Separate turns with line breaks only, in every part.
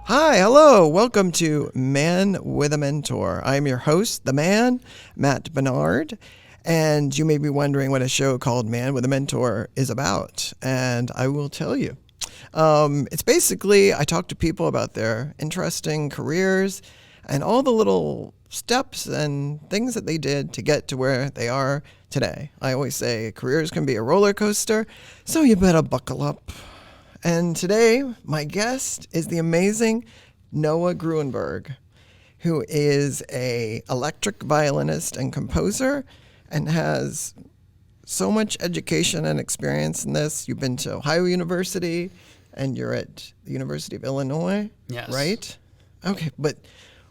Hi, hello, welcome to Man with a Mentor. I'm your host, the man, Matt Barnard, and you may be wondering what a show called Man with a Mentor is about, and I will tell you. It's basically, I talk to people about their interesting careers and all the little steps and things that they did to get to where they are today. I always say careers can be a roller coaster, so you better buckle up. And today, my guest is the amazing Noah Gruenberg, who is an electric violinist and composer and has so much education and experience in this. You've been to Ohio University and you're at the University of Illinois,
Yes.
right? Okay, but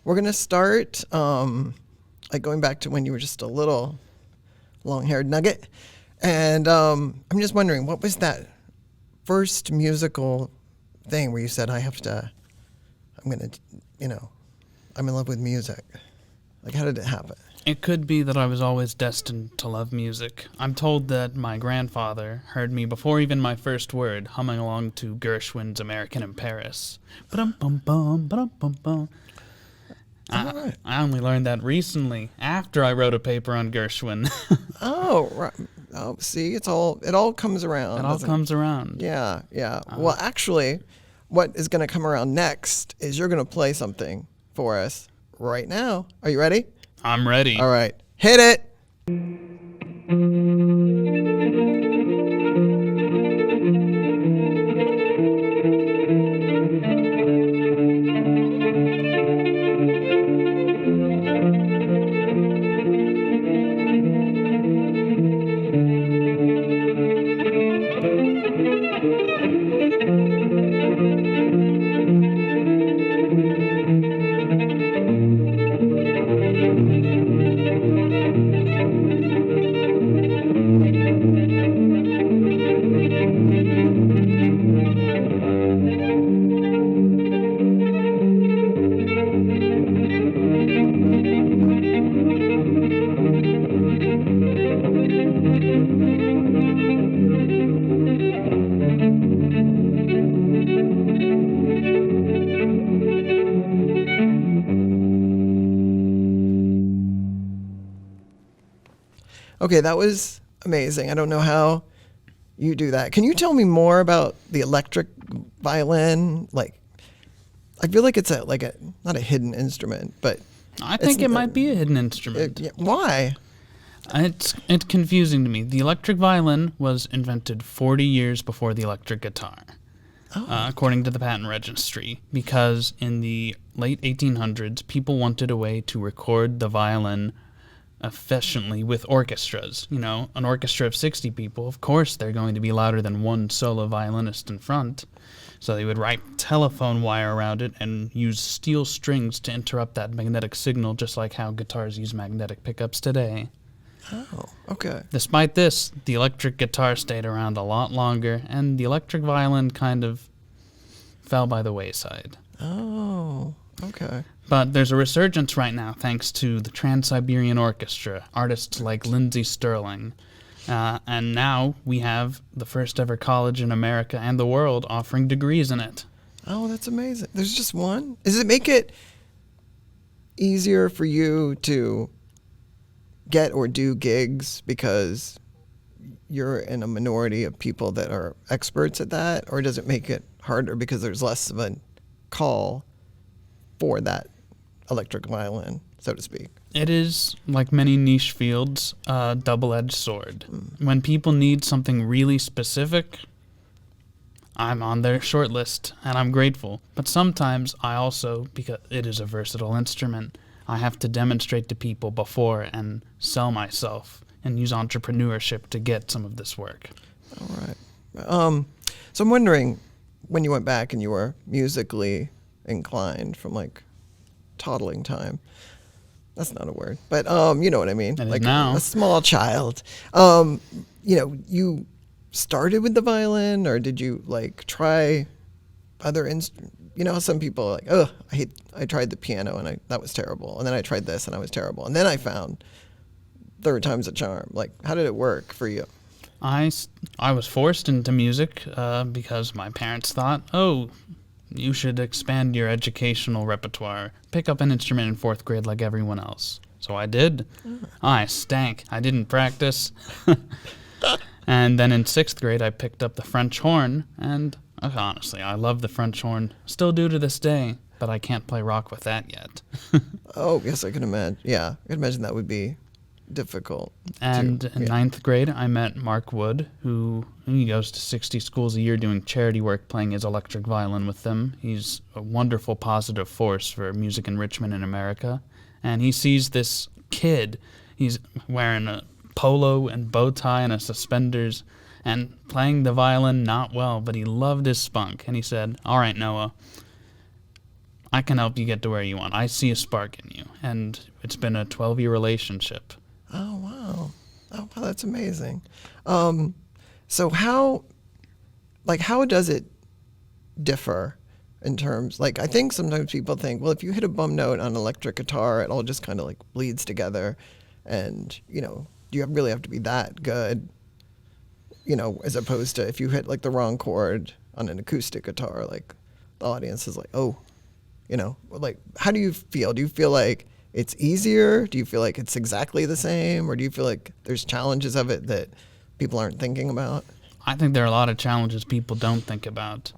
we're going to start going back to when you were just a little long-haired nugget. And I'm just wondering, what was that first musical thing where you said, I'm in love with music? Like, how did it happen?
It could be that I was always destined to love music. I'm told that my grandfather heard me before even my first word humming along to Gershwin's American in Paris. Ba-dum-bum-bum, ba-dum-bum-bum. I only learned that recently, after I wrote a paper on Gershwin.
Oh, right. Oh, see, it all comes around.
It all comes around.
Yeah. Well, actually, what is going to come around next is you're going to play something for us right now. Are you ready?
I'm ready.
All right. Hit it. Okay, that was amazing. I don't know how you do that. Can you tell me more about the electric violin? Like, I feel like it's not a hidden instrument, but
I think it might be a hidden instrument.
Why?
It's confusing to me. The electric violin was invented 40 years before the electric guitar, according to the patent registry, because in the late 1800s, people wanted a way to record the violin efficiently with orchestras. You know, an orchestra of 60 people, of course they're going to be louder than one solo violinist in front. So they would write telephone wire around it and use steel strings to interrupt that magnetic signal, just like how guitars use magnetic pickups today.
Oh, okay.
Despite this, the electric guitar stayed around a lot longer, and the electric violin kind of fell by the wayside.
Oh, okay.
But there's a resurgence right now thanks to the Trans-Siberian Orchestra, artists like Lindsey Sterling. And now we have the first ever college in America and the world offering degrees in it.
Oh, that's amazing. There's just one? Does it make it easier for you to get or do gigs because you're in a minority of people that are experts at that? Or does it make it harder because there's less of a call for that electric violin, so to speak?
It is, like many niche fields, a double-edged sword. When people need something really specific, I'm on their short list, and I'm grateful. But sometimes I also, because it is a versatile instrument, I have to demonstrate to people before and sell myself and use entrepreneurship to get some of this work.
All right. So I'm wondering, when you went back and you were musically inclined from like toddling time, that's not a word, but you know what I mean.
It is
like
now.
A small child. You started with the violin, or did you like try other instruments? You know, some people are like, oh, I tried the piano and that was terrible, and then I tried this and I was terrible, and then I found third time's a charm. Like, how did it work for you?
I was forced into music because my parents thought, oh, you should expand your educational repertoire. Pick up an instrument in 4th grade like everyone else. So I did. I stank. I didn't practice. And then in 6th grade, I picked up the French horn, and honestly, I love the French horn. Still do to this day, but I can't play rock with that yet.
Oh, yes, I can imagine. Yeah, I can imagine that would be difficult.
And in 9th grade, I met Mark Wood, he goes to 60 schools a year doing charity work, playing his electric violin with them. He's a wonderful positive force for music enrichment in America. And he sees this kid, he's wearing a polo and bow tie and a suspenders and playing the violin not well, but he loved his spunk. And he said, all right, Noah, I can help you get to where you want. I see a spark in you. And it's been a 12-year relationship.
Oh, wow. Oh, wow, that's amazing. So how does it differ in terms, like, I think sometimes people think, well, if you hit a bum note on an electric guitar, it all just kind of like bleeds together, and, you really have to be that good, as opposed to if you hit like the wrong chord on an acoustic guitar, like the audience is like, oh, like, how do you feel? Do you feel like it's easier? Do you feel like it's exactly the same? Or do you feel like there's challenges of it that people aren't thinking about?
I think there are a lot of challenges people don't think about.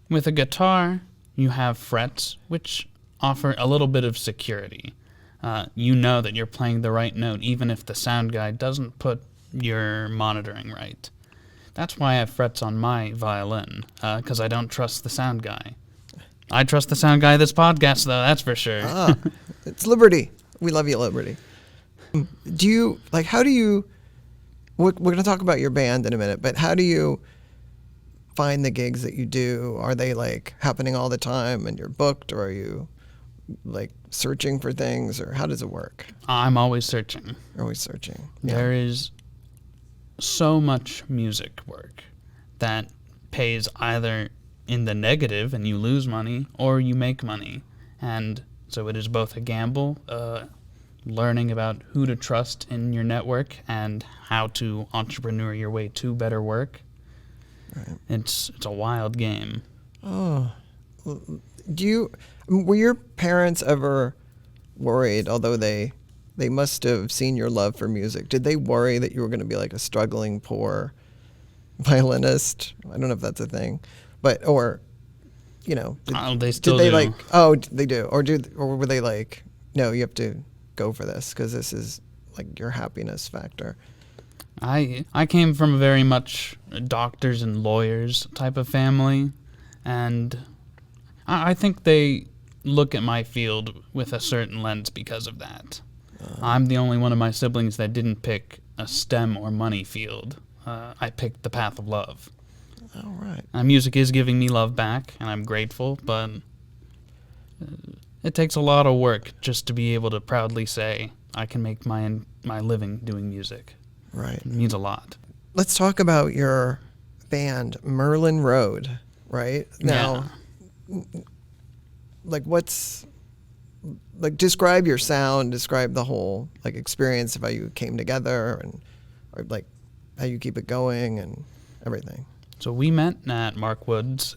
With a guitar, you have frets, which offer a little bit of security. You know that you're playing the right note, even if the sound guy doesn't put your monitoring right. That's why I have frets on my violin, because I don't trust the sound guy. I trust the sound guy of this podcast, though, that's for sure.
It's Liberty. We love you, Liberty. We're going to talk about your band in a minute, but how do you find the gigs that you do? Are they like happening all the time and you're booked, or are you like searching for things, or how does it work?
I'm always searching.
You're always searching. Yeah.
There is so much music work that pays either in the negative and you lose money, or you make money. And so it is both a gamble, learning about who to trust in your network and how to entrepreneur your way to better work. Right. It's a wild game.
Oh, were your parents ever worried, although they must have seen your love for music, did they worry that you were going to be like a struggling poor violinist? I don't know if that's a thing, but, or,
they still
did they
do.
They do, or were they like, no, you have to go for this because this is like your happiness factor?
I came from a very much doctors and lawyers type of family, and I think they look at my field with a certain lens because of that. I'm the only one of my siblings that didn't pick a STEM or money field. I picked the path of love.
All right.
Music is giving me love back, and I'm grateful, but it takes a lot of work just to be able to proudly say I can make my living doing music.
Right.
It means a lot.
Let's talk about your band, Mur-Len Road, right? Now, describe your sound, describe the whole experience of how you came together, and or how you keep it going and everything.
So we met at Mark Wood's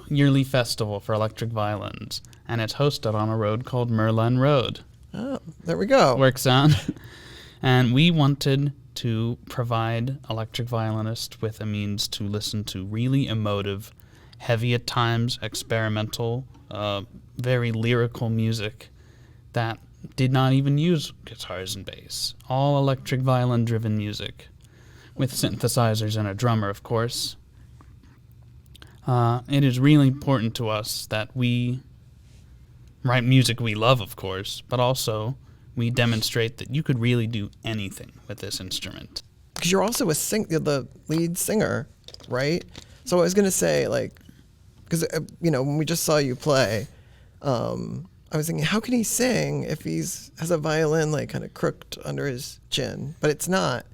yearly festival for electric violins, and it's hosted on a road called Mur-Len Road.
Oh, there we go.
Works out. And we wanted to provide electric violinists with a means to listen to really emotive, heavy at times, experimental, very lyrical music that did not even use guitars and bass. All electric violin-driven music, with synthesizers and a drummer, of course. It is really important to us that we write music we love, of course, but also we demonstrate that you could really do anything with this instrument.
Because you're also the lead singer, right? So I was going to say, because, when we just saw you play, I was thinking, how can he sing if has a violin, kind of crooked under his chin? But it's not.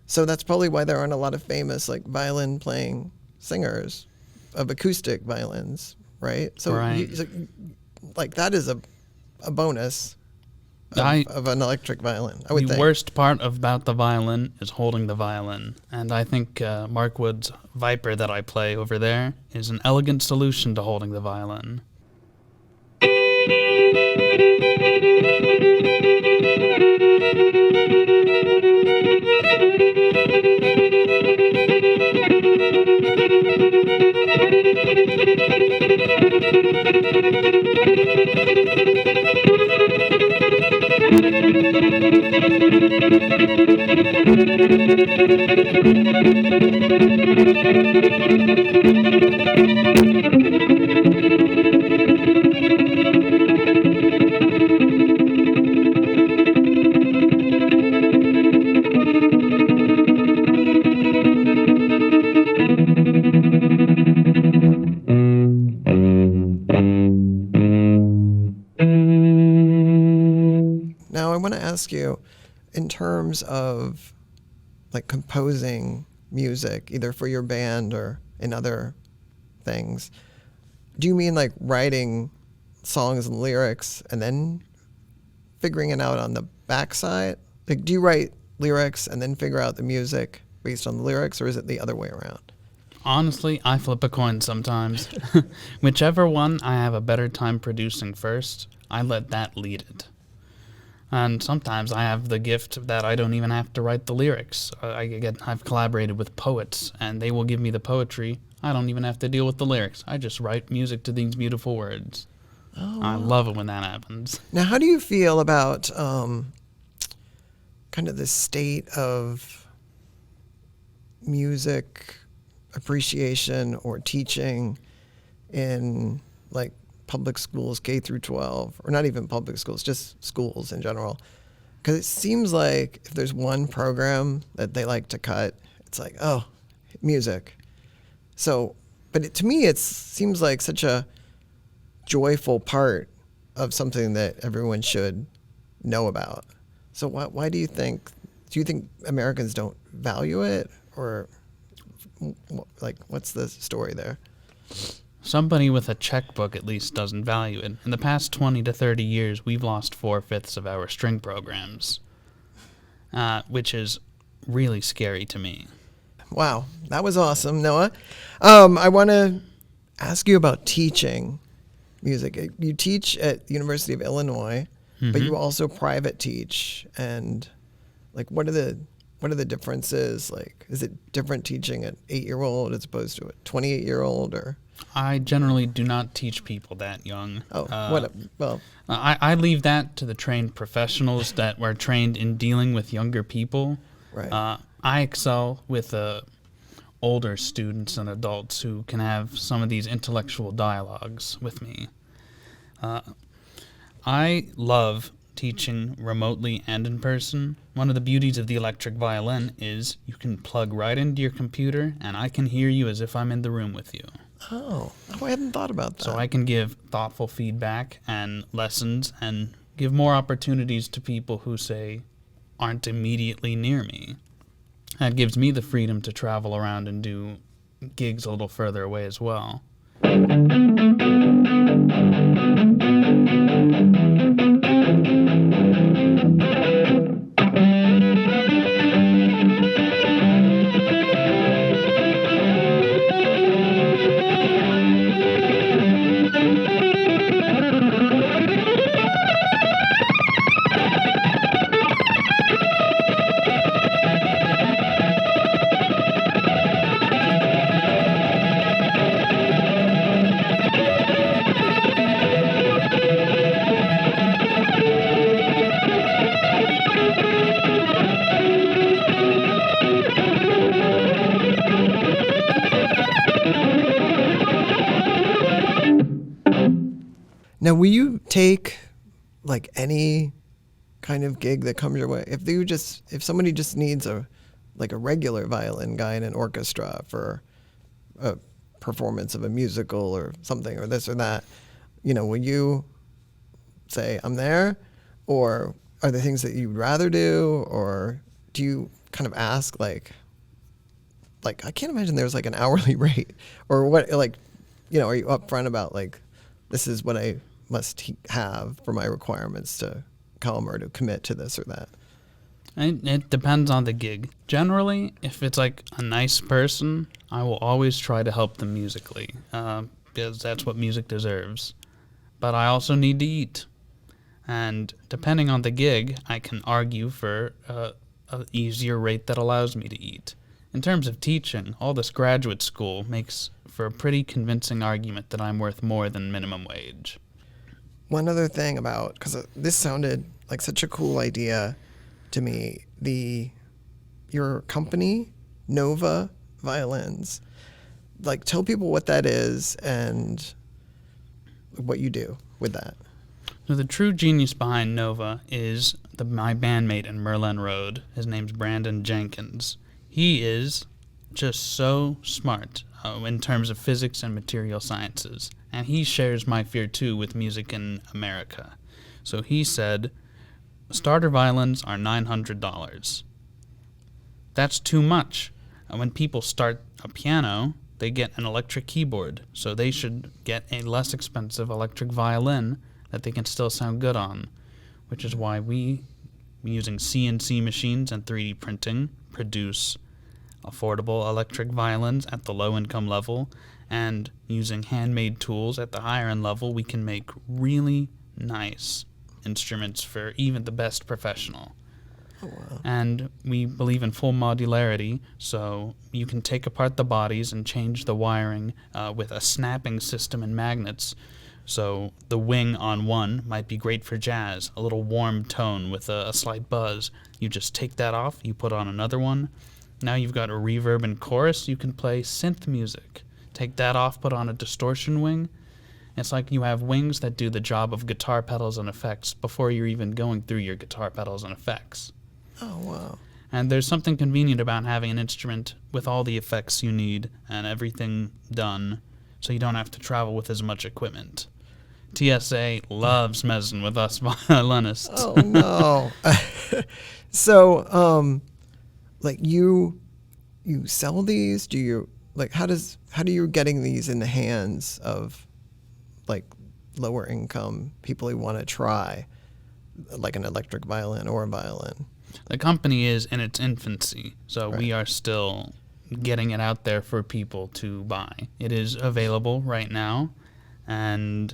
So that's probably why there aren't a lot of famous, violin-playing singers of acoustic violins, right? So,
right.
That is a bonus of an electric violin, I would
The
think.
worst part about the violin is holding the violin, and I think Mark Wood's Viper that I play over there is an elegant solution to holding the violin.
Now, I want to ask you, in terms of like composing music, either for your band or in other things, do you mean like writing songs and lyrics and then figuring it out on the backside? Like, do you write lyrics and then figure out the music based on the lyrics, or is it the other way around?
Honestly, I flip a coin sometimes. Whichever one I have a better time producing first, I let that lead it. And sometimes I have the gift that I don't even have to write the lyrics. I've collaborated with poets, and they will give me the poetry. I don't even have to deal with the lyrics. I just write music to these beautiful words. Oh, I love it when that happens.
Now, how do you feel about kind of the state of music appreciation or teaching in like public schools, K through 12, or not even public schools, just schools in general? Because it seems like if there's one program that they like to cut, it's like, oh, music. So, but to me, it seems like such a joyful part of something that everyone should know about. So why do you think Americans don't value it, or like what's the story there?
Somebody with a checkbook at least doesn't value it. In the past 20 to 30 years, we've lost 4/5 of our string programs, which is really scary to me.
Wow, that was awesome, Noah. I want to ask you about teaching music. You teach at the University of Illinois, but you also private teach. And like, what are the differences? Like, is it different teaching an 8-year-old as opposed to a 28-year-old, or?
I generally do not teach people that young. I leave that to the trained professionals that were trained in dealing with younger people.
Right.
I excel with older students and adults who can have some of these intellectual dialogues with me. I love teaching remotely and in person. One of the beauties of the electric violin is you can plug right into your computer and I can hear you as if I'm in the room with you.
Oh, I hadn't thought about that.
So I can give thoughtful feedback and lessons and give more opportunities to people who, say, aren't immediately near me. That gives me the freedom to travel around and do gigs a little further away as well.
Now, will you take like any kind of gig that comes your way? If somebody just needs a regular violin guy in an orchestra for a performance of a musical or something or this or that, will you say, I'm there? Or are there things that you'd rather do? Or do you kind of ask like I can't imagine there's like an hourly rate, or what, are you upfront about like, this is what I must have for my requirements to come or to commit to this or that?
It depends on the gig. Generally, if it's like a nice person, I will always try to help them musically, because that's what music deserves. But I also need to eat. And depending on the gig, I can argue for an easier rate that allows me to eat. In terms of teaching, all this graduate school makes for a pretty convincing argument that I'm worth more than minimum wage.
One other thing about, because this sounded like such a cool idea to me, your company, Nova Violins, like tell people what that is and what you do with that.
So the true genius behind Nova is my bandmate in Mur-Len Road. His name's Brandon Jenkins. He is just so smart in terms of physics and material sciences, and he shares my fear too with music in America. So he said, starter violins are $900. That's too much. When people start a piano, they get an electric keyboard, so they should get a less expensive electric violin that they can still sound good on, which is why we, using CNC machines and 3D printing, produce affordable electric violins at the low-income level, and using handmade tools at the higher-end level, we can make really nice instruments for even the best professional.
Oh, wow.
And we believe in full modularity, so you can take apart the bodies and change the wiring with a snapping system and magnets. So the wing on one might be great for jazz, a little warm tone with a slight buzz. You just take that off, you put on another one. Now you've got a reverb and chorus, you can play synth music. Take that off, put on a distortion wing. It's like you have wings that do the job of guitar pedals and effects before you're even going through your guitar pedals and effects.
Oh, wow.
And there's something convenient about having an instrument with all the effects you need and everything done, so you don't have to travel with as much equipment. TSA loves messing with us violinists.
Oh, no. So, like you sell these? Do you, like, how do you getting these in the hands of, like, lower income people who want to try, like, an electric violin or a violin?
The company is in its infancy, so we are still getting it out there for people to buy. It is available right now, and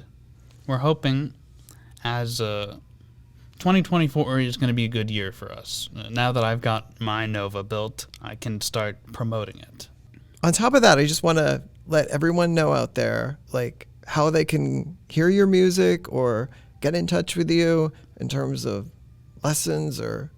we're hoping as 2024 is going to be a good year for us. Now that I've got my Nova built, I can start promoting it.
On top of that, I just want to let everyone know out there, like, how they can hear your music or get in touch with you in terms of lessons or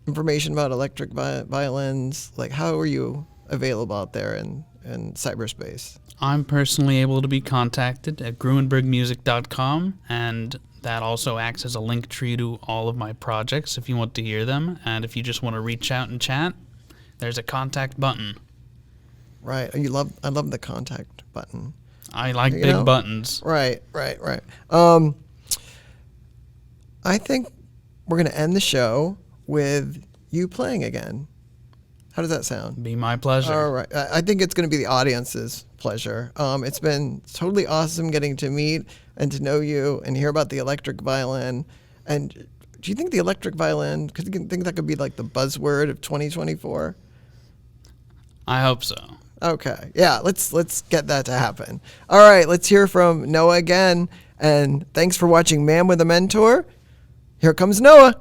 information about electric violins. Like, how are you available out there in cyberspace?
I'm personally able to be contacted at gruenbergmusic.com, and that also acts as a link tree to all of my projects if you want to hear them. And if you just want to reach out and chat, there's a contact button.
Right. I love the contact button.
I like big buttons.
Right. I think we're going to end the show with you playing again. How does that sound?
Be my pleasure.
All right. I think it's going to be the audience's pleasure. It's been totally awesome getting to meet and to know you and hear about the electric violin. And do you think the electric violin, could you think that could be like the buzzword of 2024?
I hope so.
Okay. Yeah, let's get that to happen. All right, let's hear from Noah again. And thanks for watching Man with a Mentor. Here comes Noah.